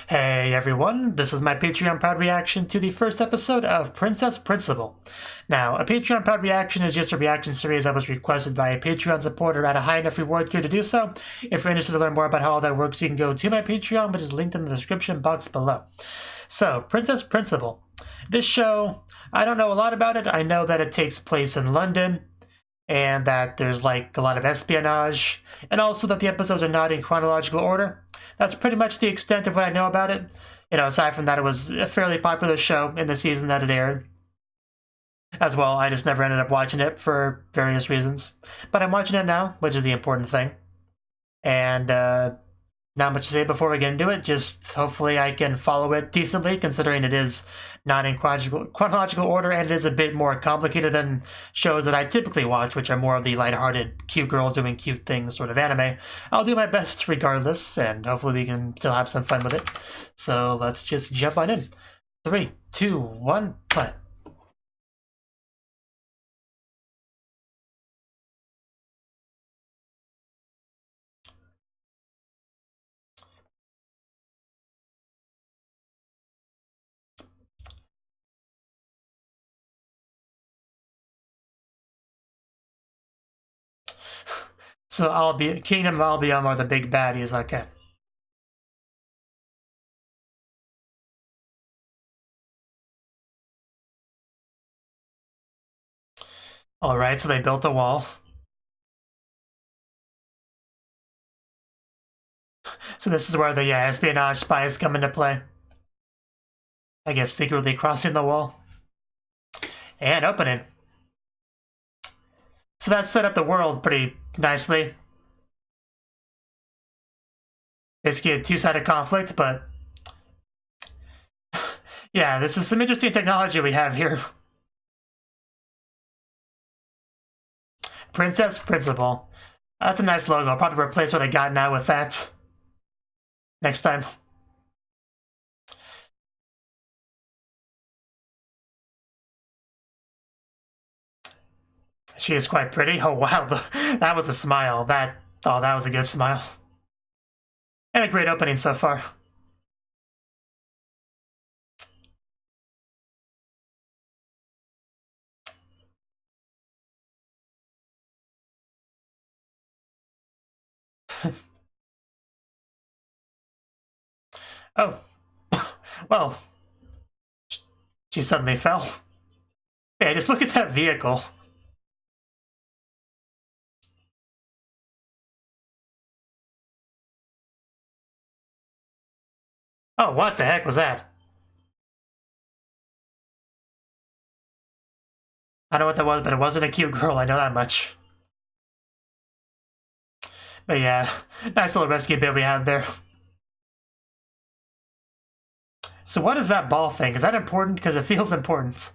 Hey everyone, this is my Patreon Proud reaction to the first episode of Princess Principal. Now, a Patreon Proud reaction is just a reaction series that was requested by a Patreon supporter at a high enough reward tier to do so. If you're interested to learn more about how all that works, you can go to my Patreon, which is linked in the description box below. So, Princess Principal. This show, I don't know a lot about it. I know that it takes place in London, and that there's like a lot of espionage, and also that the episodes are not in chronological order. That's pretty much the extent of what I know about it. You know, aside from that, it was a fairly popular show in the season that it aired. As well, I just never ended up watching it for various reasons. But I'm watching it now, which is the important thing. And not much to say before we get into it, just hopefully I can follow it decently, considering it is not in chronological order, and it is a bit more complicated than shows that I typically watch, which are more of the lighthearted, cute girls doing cute things sort of anime. I'll do my best regardless, and hopefully we can still have some fun with it. So let's just jump on in. 3, 2, 1, play. So Kingdom Albion are the big baddies, okay. Alright, so they built a wall. So this is where the espionage spies come into play. I guess secretly crossing the wall. And opening. So that set up the world pretty nicely. Basically a two-sided conflict, but yeah, this is some interesting technology we have here. Princess Principal. That's a nice logo. I'll probably replace what I got now with that next time. She is quite pretty. Oh wow, that was a smile. That was a good smile. And a great opening so far. Oh, well, she suddenly fell. Yeah, just look at that vehicle. Oh, what the heck was that? I don't know what that was, but it wasn't a cute girl, I know that much. But yeah, nice little rescue bit we had there. So what is that ball thing? Is that important? Because it feels important.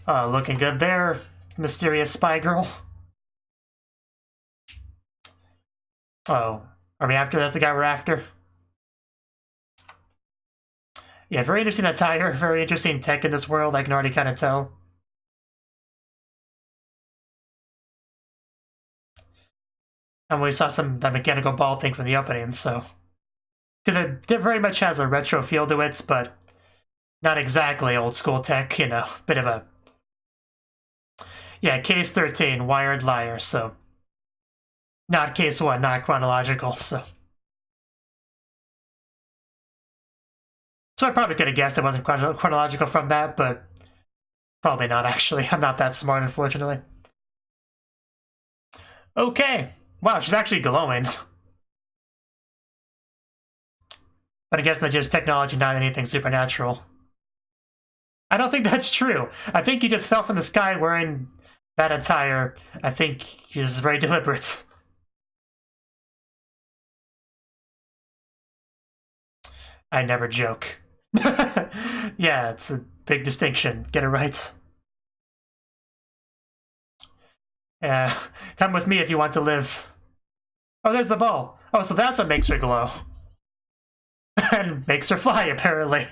Oh, looking good there, mysterious spy girl. Oh, are we after? That's the guy we're after? Yeah, very interesting attire, very interesting tech in this world, I can already kind of tell. And we saw that mechanical ball thing from the opening, so... Because it very much has a retro feel to it, but not exactly old school tech, you know, bit of a... Yeah, case 13, wired liar, so... Not case 1, not chronological, so... So I probably could have guessed it wasn't chronological from that, but probably not, actually. I'm not that smart, unfortunately. Okay. Wow, she's actually glowing. But I guess that's just technology, not anything supernatural. I don't think that's true. I think he just fell from the sky wearing that attire. I think he's very deliberate. I never joke. Yeah, it's a big distinction. Get it right. Yeah, come with me if you want to live. Oh, there's the ball. Oh, so that's what makes her glow. And makes her fly, apparently.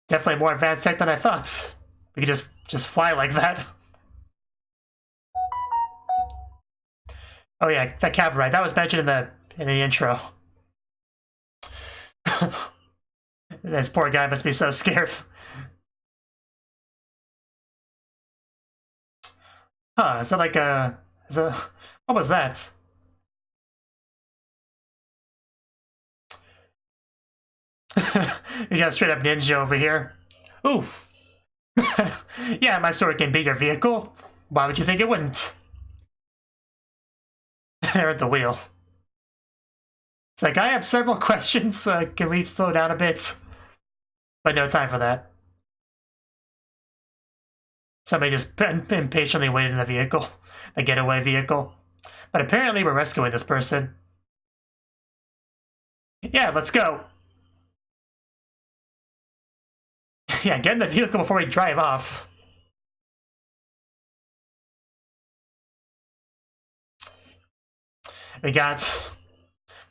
Definitely more advanced tech than I thought. We could just fly like that. Oh yeah, that cavalry. That was mentioned in the in the intro. This poor guy must be so scared. Huh, is that like a... what was that? You got a straight up ninja over here. Oof. Yeah, my sword can beat your vehicle. Why would you think it wouldn't? They're at the wheel. It's like, I have several questions. Can we slow down a bit? But no time for that. Somebody just impatiently waited in the vehicle. The getaway vehicle. But apparently we're rescuing this person. Yeah, let's go. Yeah, get in the vehicle before we drive off. We got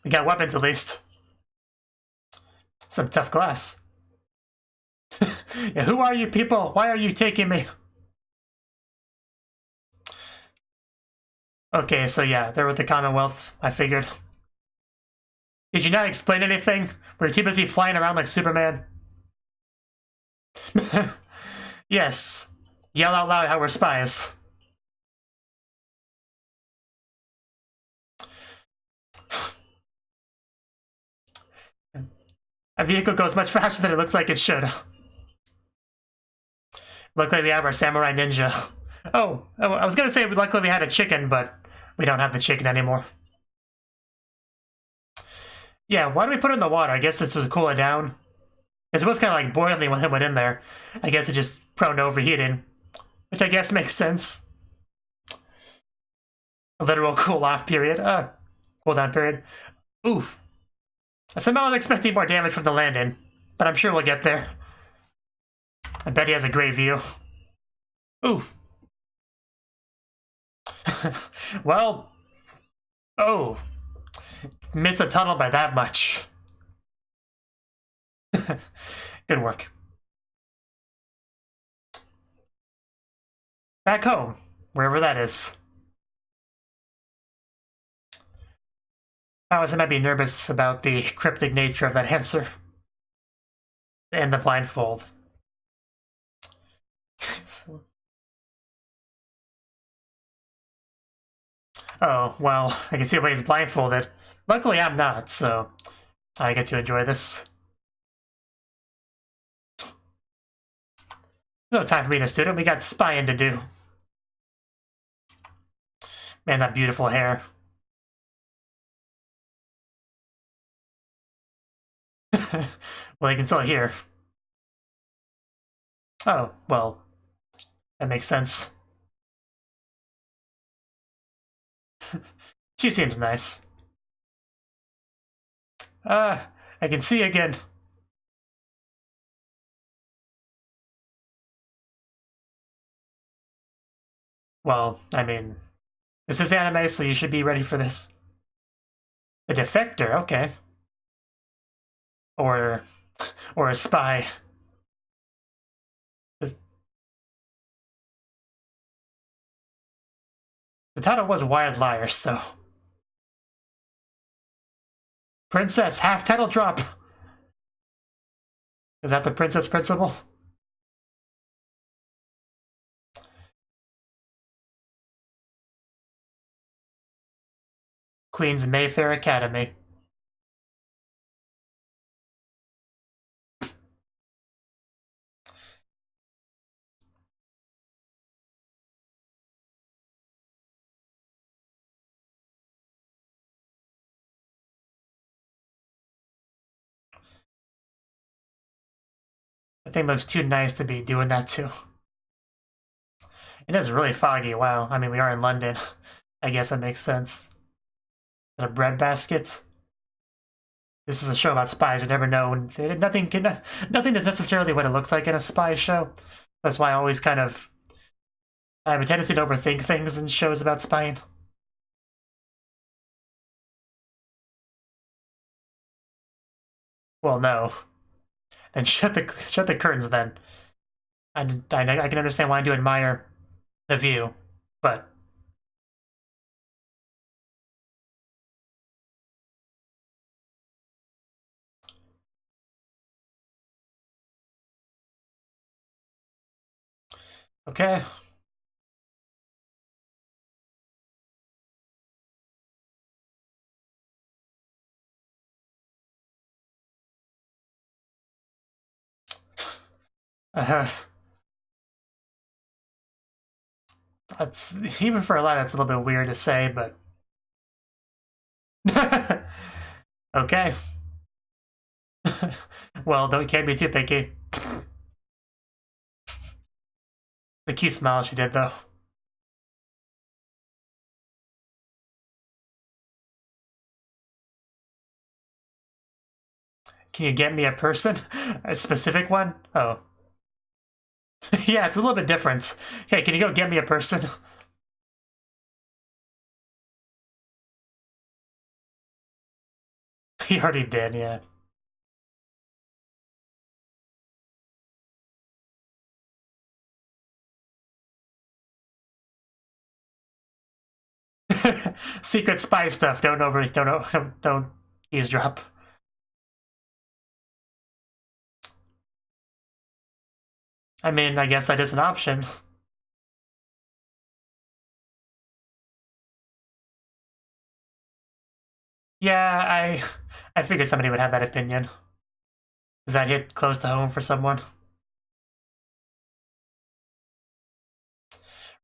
weapons, at least. Some tough glass. Yeah, who are you people? Why are you taking me? Okay, so yeah, they're with the Commonwealth, I figured. Did you not explain anything? Were you too busy flying around like Superman? Yes. Yell out loud how we're spies. A vehicle goes much faster than it looks like it should. Luckily we have our samurai ninja. Oh, I was gonna say luckily we had a chicken, but we don't have the chicken anymore. Yeah, why do we put it in the water? I guess this was cool it down. Because it was kind of like boiling when it went in there. I guess it just prone to overheating. Which I guess makes sense. A literal cool-off period. Cool-down period. Oof. Somehow I was expecting more damage from the landing. But I'm sure we'll get there. I bet he has a great view. Oof. Well... Oh. Missed a tunnel by that much. Good work. Back home, wherever that is. I might be nervous about the cryptic nature of that answer. And the blindfold. Oh, well, I can see why he's blindfolded. Luckily, I'm not, so I get to enjoy this. No time for me to student, we got spying to do. Man, that beautiful hair. Well, you can still hear. Oh, well, that makes sense. She seems nice. I can see again. Well, I mean, this is anime, so you should be ready for this. A defector, okay. Or a spy. The title was Wired Liar, so... Princess, half title drop! Is that the princess principle? Queen's Mayfair Academy. The thing looks too nice to be doing that too. It is really foggy, wow. I mean, we are in London. I guess that makes sense. A bread basket. This is a show about spies. You never know. Nothing is necessarily what it looks like in a spy show. That's why I always kind of... I have a tendency to overthink things in shows about spying. Well, no. Then shut the curtains then. I can understand why I do admire the view, but Okay. That's even for a lot. That's a little bit weird to say, but okay. Well, can't be too picky. The cute smile she did, though. Can you get me a person? A specific one? Oh. Yeah, it's a little bit different. Okay, can you go get me a person? He already did, yeah. Secret spy stuff. Don't eavesdrop. I mean, I guess that is an option. Yeah, I figured somebody would have that opinion. Does that hit close to home for someone?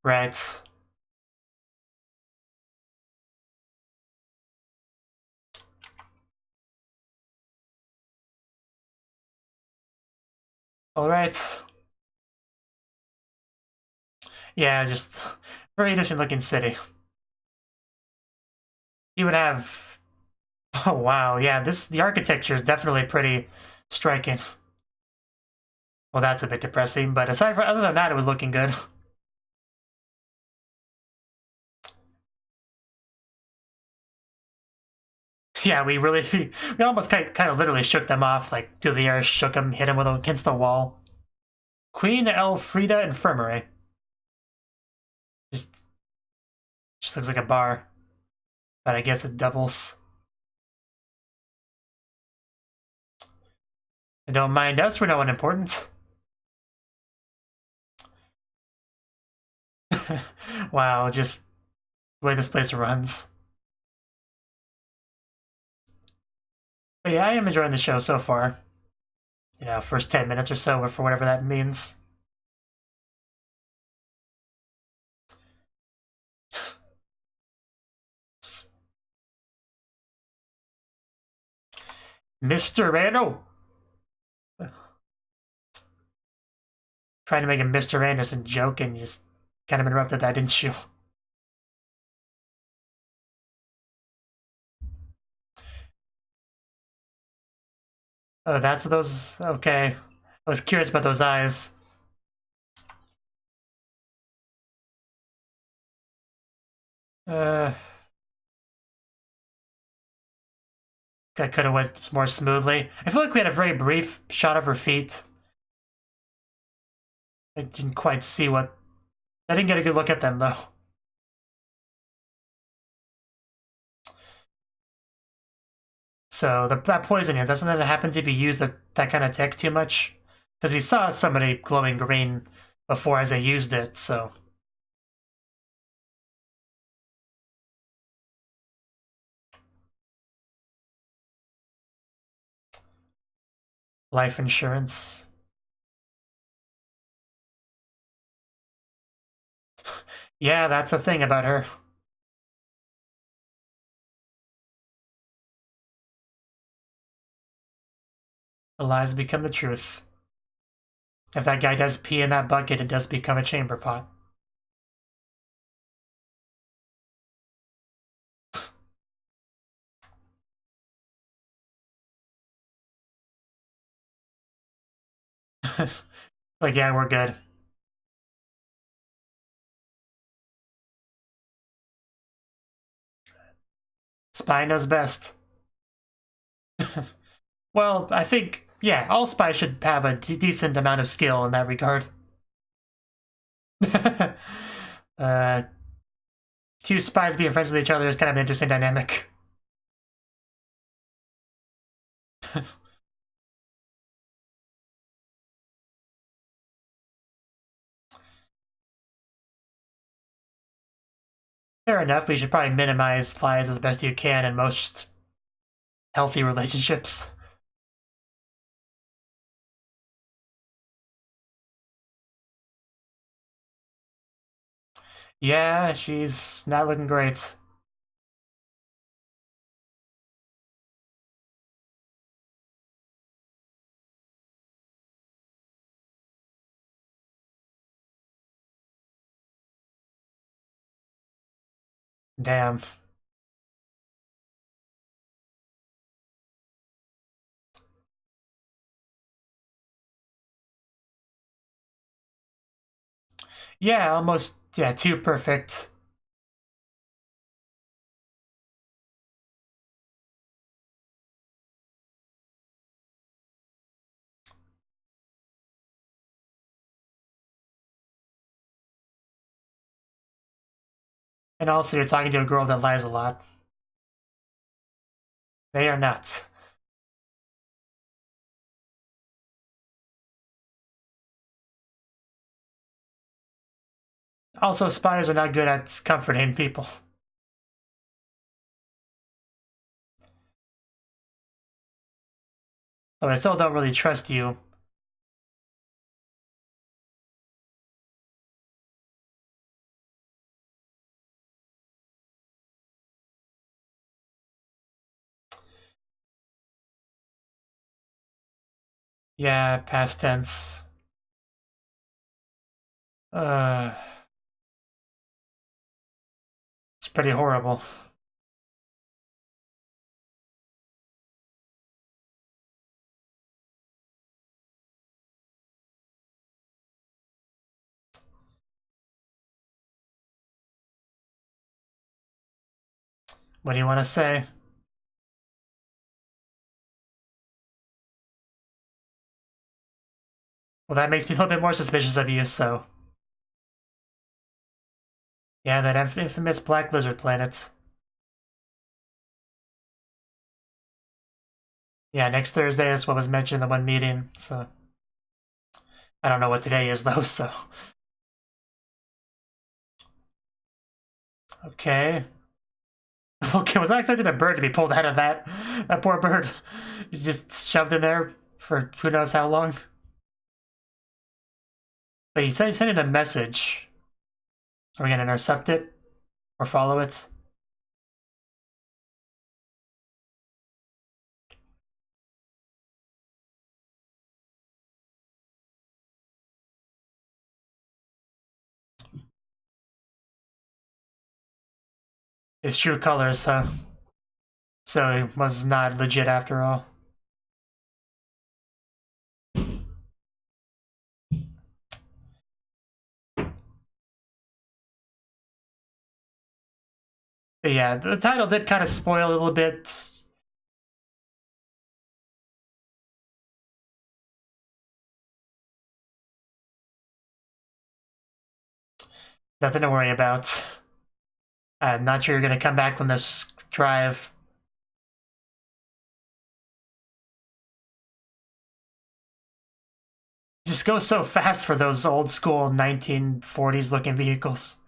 Right. Alright. Yeah, just very interesting looking city. You would have oh wow, yeah, the architecture is definitely pretty striking. Well, that's a bit depressing, but other than that, it was looking good. Yeah, we almost kind of literally shook them off, like through the air, shook them, hit them with against the wall. Queen Elfrida Infirmary. Just looks like a bar, but I guess it doubles. And don't mind us, we're no one important. Wow, just the way this place runs. But yeah, I am enjoying the show so far. You know, first 10 minutes or so, or for whatever that means. Mr. Randall! Trying to make a Mr. Anderson joke and you just kind of interrupted that, didn't you? Oh, that's those. Okay. I was curious about those eyes. Uh, that could have went more smoothly. I feel like we had a very brief shot of her feet. I didn't quite see what. I didn't get a good look at them though. So that poison is that's something that happens if you use that kind of tech too much. Because we saw somebody glowing green before as they used it. So life insurance. Yeah, that's the thing about her. The lies become the truth. If that guy does pee in that bucket, it does become a chamber pot. Like, yeah, we're good. Spy knows best. Well, I think, yeah, all spies should have a decent amount of skill in that regard. uh, two spies being friends with each other is kind of an interesting dynamic. Fair enough, but you should probably minimize lies as best you can in most healthy relationships. Yeah, she's not looking great. Damn. Yeah, almost, yeah, too perfect. And also, you're talking to a girl that lies a lot. They are nuts. Also, spies are not good at comforting people. So I still don't really trust you. Yeah, past tense. It's pretty horrible. What do you want to say? Well, that makes me a little bit more suspicious of you, so... Yeah, that infamous black lizard planet. Yeah, next Thursday is what was mentioned in the one meeting, so... I don't know what today is, though, so... Okay. Okay, was not expecting a bird to be pulled out of that. That poor bird. He's just shoved in there for who knows how long. But he said he sent in a message. Are we gonna intercept it? Or follow it? His true colors, huh? So he was not legit after all. But yeah, the title did kind of spoil a little bit. Nothing to worry about. I'm not sure you're gonna come back from this drive. Just go so fast for those old school 1940s looking vehicles.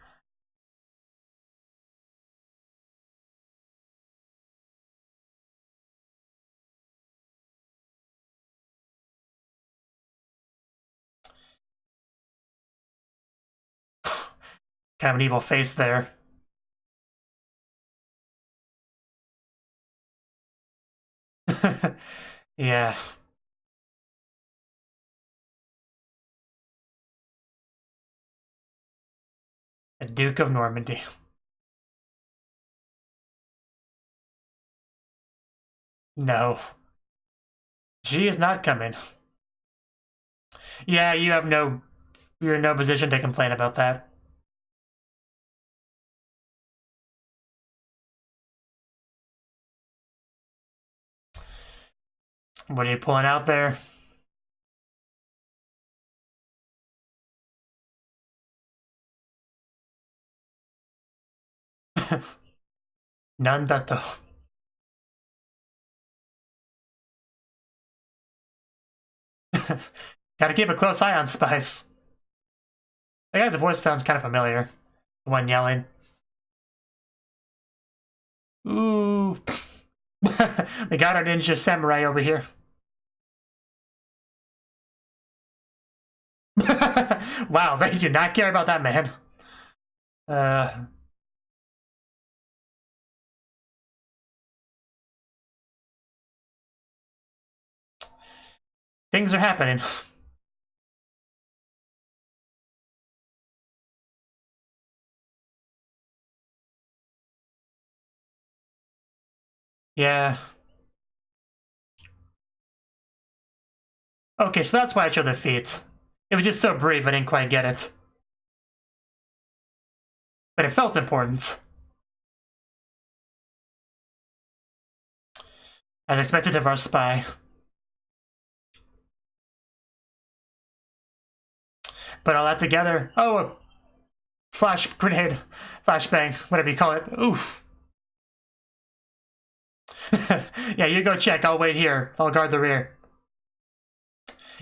Kind of an evil face there. Yeah. A Duke of Normandy. No. She is not coming. Yeah, you have no... You're in no position to complain about that. What are you pulling out there? Nandato. Gotta keep a close eye on spies. The guy's voice sounds kind of familiar. The one yelling. Ooh. We got our ninja samurai over here. Wow, they do not care about that man. Things are happening. Yeah. Okay, so that's why I showed the feet. It was just so brief, I didn't quite get it. But it felt important. As expected of our spy. Put all that together. Oh, flash grenade, flashbang, whatever you call it. Oof. Yeah, you go check. I'll wait here. I'll guard the rear.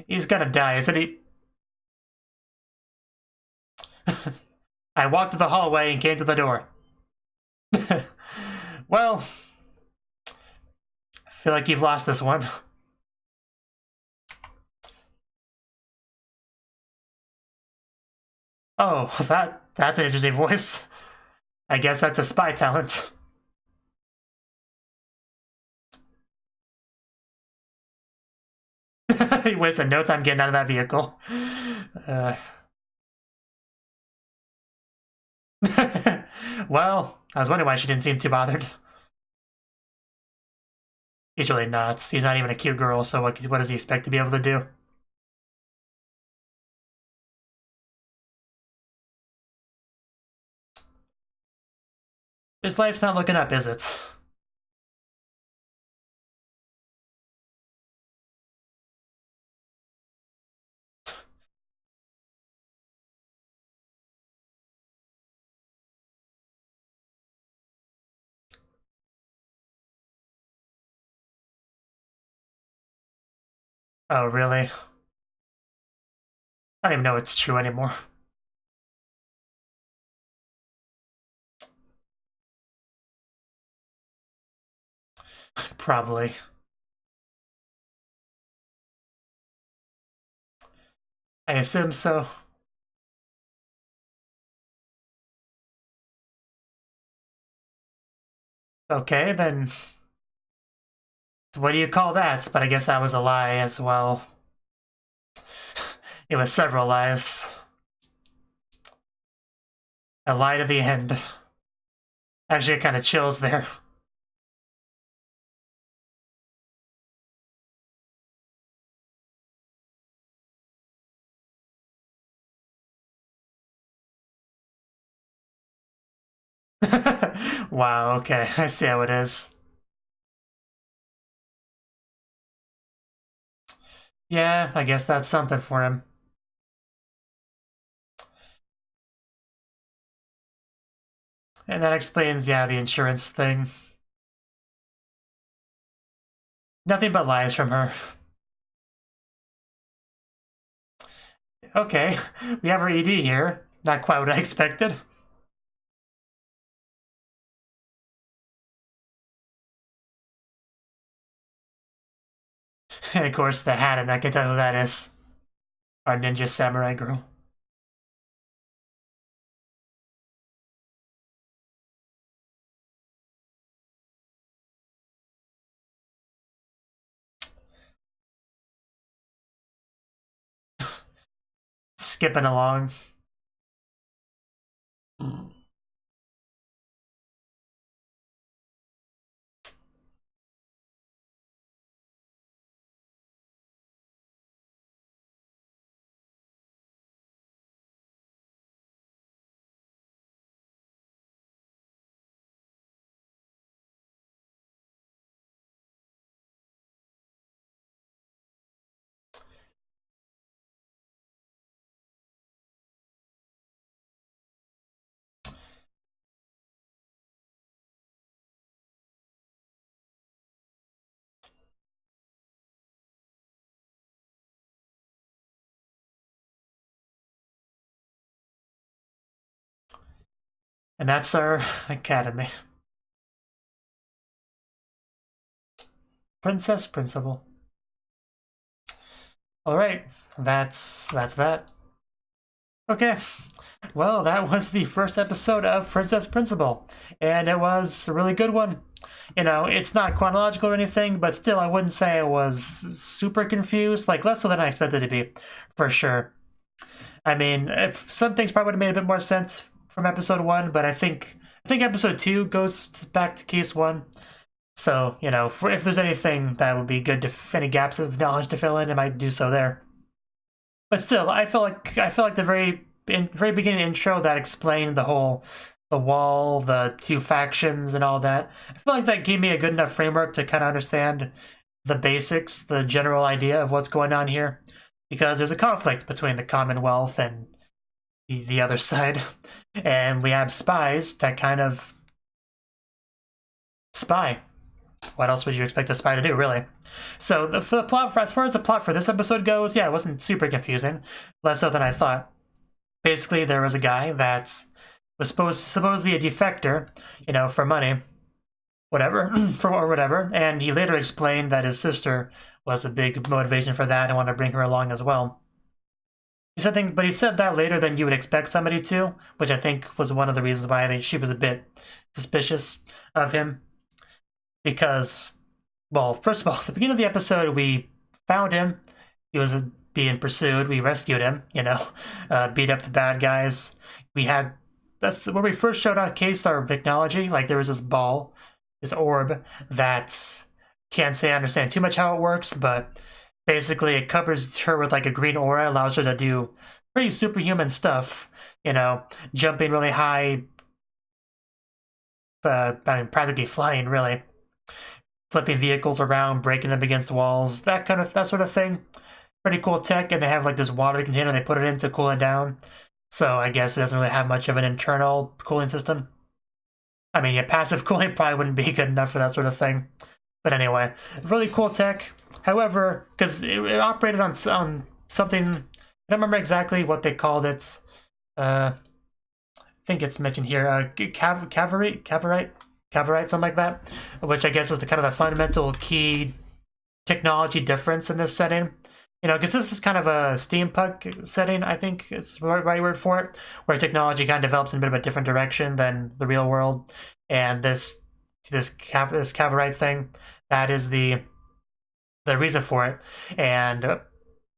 He's gonna die, isn't he? I walked to the hallway and came to the door. Well, I feel like you've lost this one. Oh, that's an interesting voice. I guess that's a spy talent. He wasted no time getting out of that vehicle. Well, I was wondering why she didn't seem too bothered. He's really not. He's not even a cute girl, so what does he expect to be able to do? His life's not looking up, is it? Oh, really? I don't even know it's true anymore. Probably. I assume so. Okay, then what do you call that? But I guess that was a lie as well. It was several lies. A lie to the end. Actually, it kind of chills there. Wow, okay, I see how it is. Yeah, I guess that's something for him. And that explains, yeah, the insurance thing. Nothing but lies from her. Okay, we have our ED here. Not quite what I expected. And of course, the hat, and I can tell who that is. Our ninja samurai girl. Skipping along. And that's our academy. Princess Principal. Alright, that's that. Okay, well, that was the first episode of Princess Principal, and it was a really good one. You know, it's not chronological or anything, but still, I wouldn't say I was super confused, like less so than I expected to be, for sure. I mean, some things probably would have made a bit more sense from episode 1, but I think episode 2 goes back to case 1. So, you know, if there's anything that would be good to any gaps of knowledge to fill in, I might do so there. But still, I feel like the very beginning intro that explained the wall, the two factions, and all that. I feel like that gave me a good enough framework to kind of understand the basics, the general idea of what's going on here, because there's a conflict between the Commonwealth and the other side, and we have spies that kind of spy. What else would you expect a spy to do, really? So the plot, as far as the plot for this episode goes, yeah, it wasn't super confusing, less so than I thought. Basically, there was a guy that was supposedly a defector, you know, for money, whatever, whatever, and he later explained that his sister was a big motivation for that and wanted to bring her along as well. He said that later than you would expect somebody to, which I think was one of the reasons why I think she was a bit suspicious of him. Because, well, first of all, at the beginning of the episode, we found him. He was being pursued. We rescued him, you know, beat up the bad guys. That's where we first showed our case, our technology. Like, there was this ball, this orb, that can't say I understand too much how it works, but basically it covers her with like a green aura, allows her to do pretty superhuman stuff, you know, jumping really high, I mean, practically flying, really. Flipping vehicles around, breaking them against walls, that sort of thing. Pretty cool tech, and they have like this water container they put it in to cool it down. So I guess it doesn't really have much of an internal cooling system. I mean, yeah, passive cooling probably wouldn't be good enough for that sort of thing. But anyway, really cool tech. However, because it operated on something, I don't remember exactly what they called it. I think it's mentioned here, Cavorite, something like that, which I guess is the kind of the fundamental key technology difference in this setting. You know, because this is kind of a steampunk setting, I think is the right word for it, where technology kind of develops in a bit of a different direction than the real world. And this Cavorite thing, that is the reason for it. And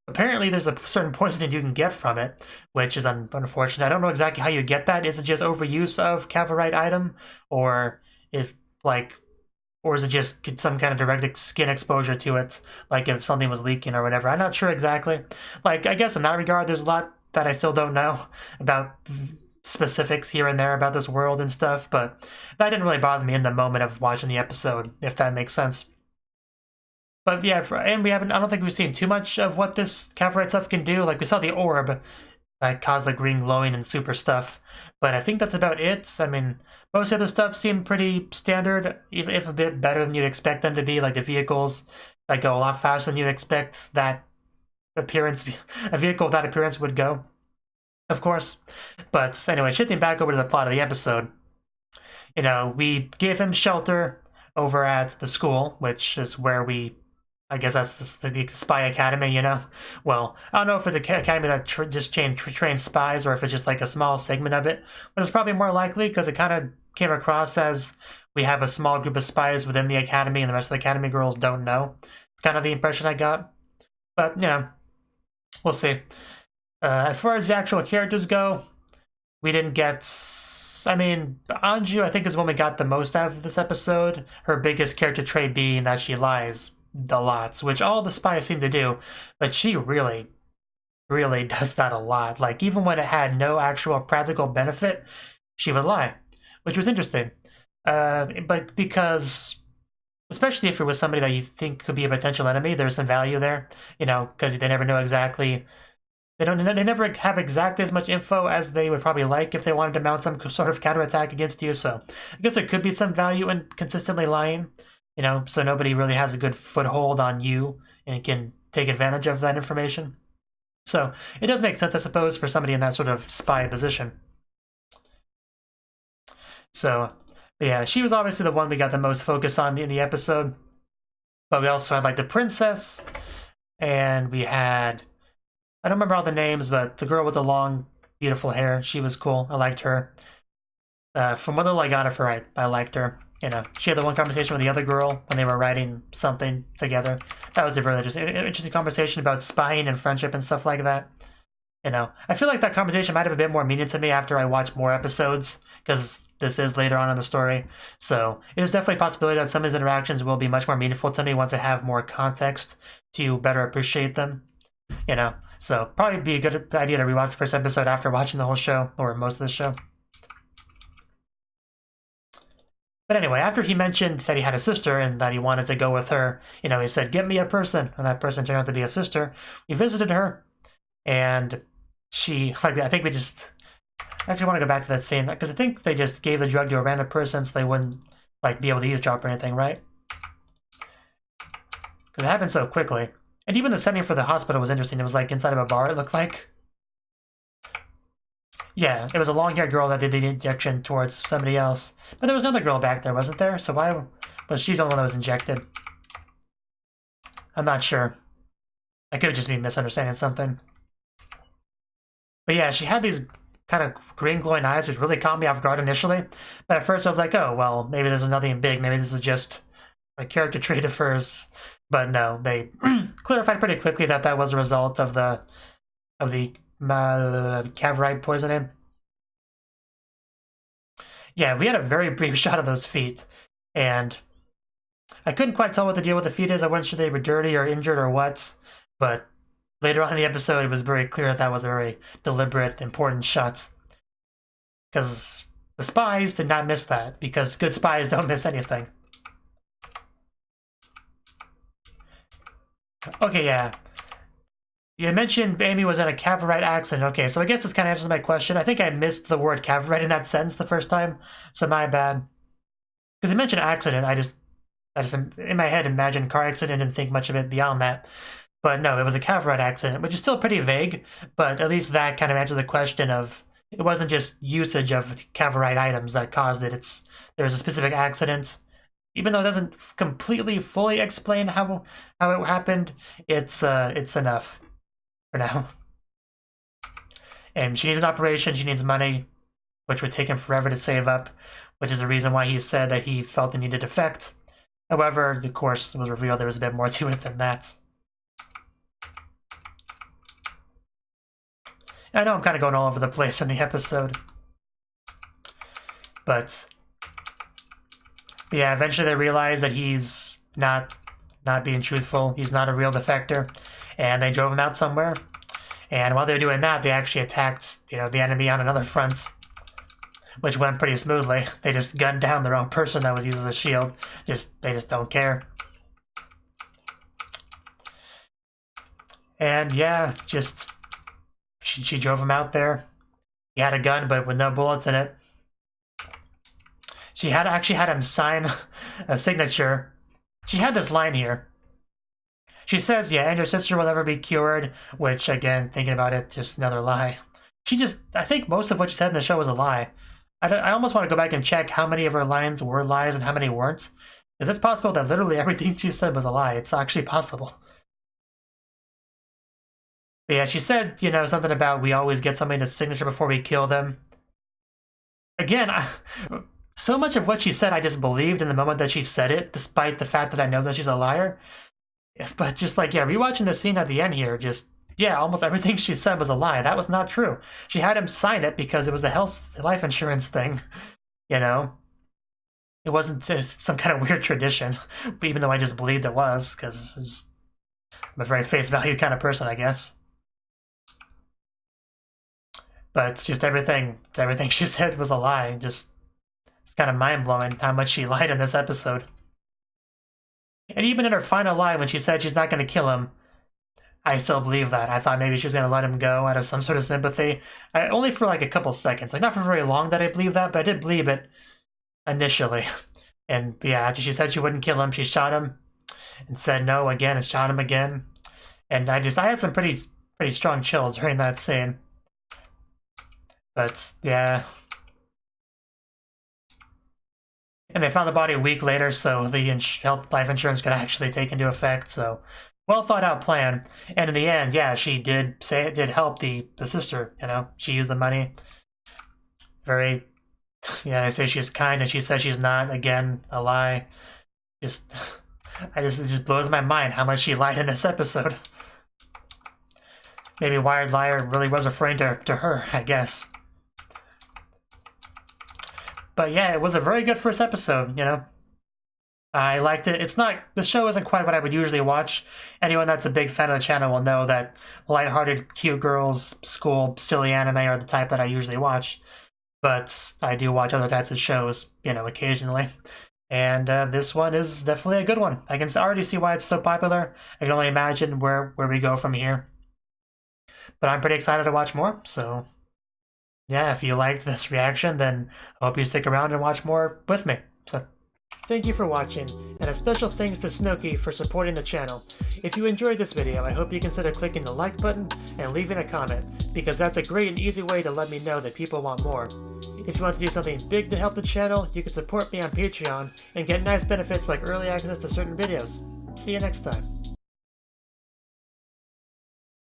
apparently there's a certain poisoning you can get from it, which is unfortunate. I don't know exactly how you get that. Is it just overuse of Cavorite item, or is it just some kind of direct skin exposure to it, like if something was leaking or whatever? I'm not sure exactly. Like, I guess in that regard, there's a lot that I still don't know about specifics here and there about this world and stuff, but that didn't really bother me in the moment of watching the episode, if that makes sense. But yeah, and I don't think we've seen too much of what this Cavorite stuff can do. Like, we saw the orb that caused the green glowing and super stuff, but I think that's about it. I mean, most other stuff seemed pretty standard, if a bit better than you'd expect them to be, like the vehicles that go a lot faster than you'd expect a vehicle of that appearance would go, of course. But anyway, shifting back over to the plot of the episode, you know, we gave him shelter over at the school, which is where I guess that's the spy academy, you know? Well, I don't know if it's an academy that just trains spies, or if it's just like a small segment of it, but it's probably more likely, because it kind of came across as we have a small group of spies within the academy and the rest of the academy girls don't know. It's kind of the impression I got. But, you know, we'll see. As far as the actual characters go, we didn't get... I mean, Anju, I think, is the one we got the most out of this episode. Her biggest character trait being that she lies a lot, which all the spies seem to do, but she really does that a lot. Like, even when it had no actual practical benefit, she would lie, which was interesting. But because, especially if it was somebody that you think could be a potential enemy, there's some value there, you know, because they never know exactly. They never have exactly as much info as they would probably like if they wanted to mount some sort of counterattack against you. So I guess there could be some value in consistently lying, you know, so nobody really has a good foothold on you and can take advantage of that information. So it does make sense, I suppose, for somebody in that sort of spy position. So, yeah, she was obviously the one we got the most focus on in the episode. But we also had like the princess, and we had, I don't remember all the names, but the girl with the long, beautiful hair, she was cool. I liked her. From what little I got of her, I liked her. You know, she had the one conversation with the other girl when they were writing something together. That was a really just interesting conversation about spying and friendship and stuff like that. You know, I feel like that conversation might have a bit more meaning to me after I watch more episodes, because this is later on in the story. So it is definitely a possibility that some of these interactions will be much more meaningful to me once I have more context to better appreciate them. You know, so probably be a good idea to rewatch the first episode after watching the whole show, or most of the show. But anyway, after he mentioned that he had a sister and that he wanted to go with her, you know, he said, "Get me a person," and that person turned out to be a sister. We visited her, and she, like, I think we just, I actually want to go back to that scene, because I think they just gave the drug to a random person so they wouldn't, like, be able to eavesdrop or anything, right? Because it happened so quickly. And even the setting for the hospital was interesting. It was, like, inside of a bar, it looked like. Yeah, it was a long-haired girl that did the injection towards somebody else. But there was another girl back there, wasn't there? So why was she the only one that was injected? I'm not sure. I could just be misunderstanding something. But yeah, she had these kind of green glowing eyes, which really caught me off guard initially. But at first I was like, oh, well, maybe this is nothing big. Maybe this is just a character trait of hers. But no, they clarified pretty quickly that that was a result of the cavorite poisoning. Yeah, we had a very brief shot of those feet, and I couldn't quite tell what the deal with the feet is. I wasn't sure they were dirty or injured or what, but later on in the episode, it was very clear that that was a very deliberate, important shot. Because the spies did not miss that, because good spies don't miss anything. Okay, yeah. You mentioned Amy was in a cavorite accident. Okay, so I guess this kind of answers my question. I think I missed the word cavorite in that sentence the first time, so my bad. Because you mentioned accident, I just in my head imagined car accident and think much of it beyond that. But no, it was a cavorite accident, which is still pretty vague, but at least that kind of answers the question of, it wasn't just usage of cavorite items that caused it. There was a specific accident. Even though it doesn't completely fully explain how it happened, it's enough for now. And she needs an operation, she needs money, which would take him forever to save up, which is the reason why he said that he felt the need to defect. However, of course, it was revealed there was a bit more to it than that. I know I'm kind of going all over the place in the episode. But yeah, eventually they realize that he's not being truthful. He's not a real defector. And they drove him out somewhere. And while they were doing that, they actually attacked, you know, the enemy on another front, which went pretty smoothly. They just gunned down their own person that was used as a shield. They just don't care. And yeah, just she drove him out there. He had a gun, but with no bullets in it. She actually had him sign a signature. She had this line here. She says, yeah, and your sister will never be cured, which, again, thinking about it, just another lie. I think most of what she said in the show was a lie. I almost want to go back and check how many of her lines were lies and how many weren't. Because it's possible that literally everything she said was a lie. It's actually possible. But yeah, she said, you know, something about we always get somebody's signature before we kill them. Again, so much of what she said I just believed in the moment that she said it, despite the fact that I know that she's a liar. But just like, yeah, rewatching the scene at the end here, just, yeah, almost everything she said was a lie. That was not true. She had him sign it because it was the life insurance thing, you know? It wasn't just some kind of weird tradition, even though I just believed it was, because I'm a very face value kind of person, I guess. But it's just everything she said was a lie. Just, it's kind of mind-blowing how much she lied in this episode. And even in her final lie, when she said she's not going to kill him, I still believe that. I thought maybe she was going to let him go out of some sort of sympathy. Only for like a couple seconds. Like, not for very long that I believed that, but I did believe it initially. And yeah, after she said she wouldn't kill him, she shot him and said no again and shot him again. And I had some pretty strong chills during that scene. But yeah. And they found the body a week later, so the life insurance could actually take into effect. So, well thought out plan. And in the end, yeah, she did say it did help the sister. You know, she used the money. Very, yeah. They say she's kind, and she says she's not. Again, a lie. It just blows my mind how much she lied in this episode. Maybe Wired Liar really was referring to her, I guess. But yeah, it was a very good first episode, you know. I liked it. The show isn't quite what I would usually watch. Anyone that's a big fan of the channel will know that lighthearted, cute girls, school, silly anime are the type that I usually watch. But I do watch other types of shows, you know, occasionally. And this one is definitely a good one. I can already see why it's so popular. I can only imagine where we go from here. But I'm pretty excited to watch more, so yeah, if you liked this reaction, then I hope you stick around and watch more with me. So, thank you for watching, and a special thanks to Cnouki for supporting the channel. If you enjoyed this video, I hope you consider clicking the like button and leaving a comment, because that's a great and easy way to let me know that people want more. If you want to do something big to help the channel, you can support me on Patreon and get nice benefits like early access to certain videos. See you next time.